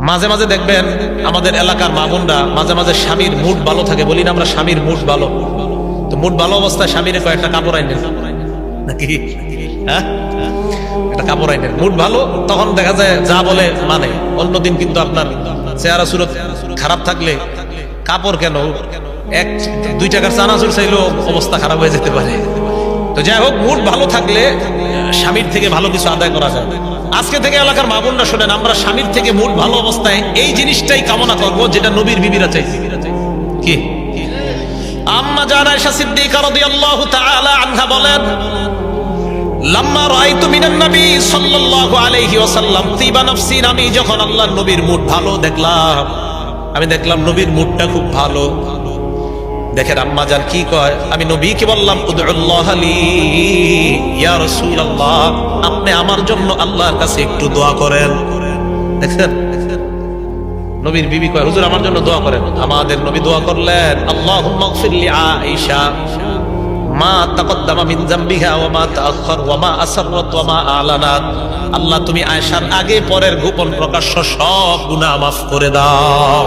মাঝে মাঝে দেখবেন আমাদের এলাকার মা বোনরা মাঝে মাঝে স্বামীর মুড ভালো থাকে, বলি না আমরা স্বামীর মুড ভালো, তো মুড ভালো অবস্থায় স্বামীরে কয়েকটা কাপড় আইনেন নাকি, হ্যাঁ একটা কাপড় আইনেন, মুড ভালো তখন দেখা যায় যা বলে মানে। অন্যদিন কিন্তু আপনার চেহারা সুরত খারাপ থাকলে কাপড় কেন, এক 2 টাকার চানাচুর চাইলেও অবস্থা খারাপ হয়ে যেতে পারে। তো যাই হোক, মুড ভালো থাকলে স্বামীর থেকে ভালো কিছু আদায় করা যায়। আজকে থেকে এলাকার মা বোনরা শোনেন, আমরা স্বামীর থেকে মুড ভালো অবস্থায় এই জিনিসটাই কামনা করবো যেটা নবীর বিবিরা চাইছে। কি আম্মা জান আয়েশা সিদ্দিকা রাদিয়াল্লাহু তাআলা আনহা বলেন, লাম্মা রাআইতু মিনান নবী সাল্লাল্লাহু আলাইহি ওয়াসাল্লাম তিবা নাফসি, আমি যখন আল্লাহর নবীর মুড ভালো দেখলাম, আমি দেখলাম নবীর মুডটা খুব ভালো। দেখেন আম্মা জান কি কয়, আমি নবীকে বললাম উদউল্লাহ লি ইয়া রাসূলুল্লাহ, আপনি আমার জন্য আল্লাহর কাছে একটু দোয়া করেন। দেখেন নবীর বিবি কয়, হুজুর আমার জন্য দোয়া করেন। আমাদের নবী দোয়া করলেন, আল্লাহুম্মা গফির লি আয়েশা মা তাকদ্দামা মিন যামবিহা ওয়া মা তাআখার ওয়া মা আসররাত ওয়া মা আলানাত। আল্লাহ তুমি আয়েশার আগে পরের গোপন প্রকাশ্য সব গুনাহ মাফ করে দাও।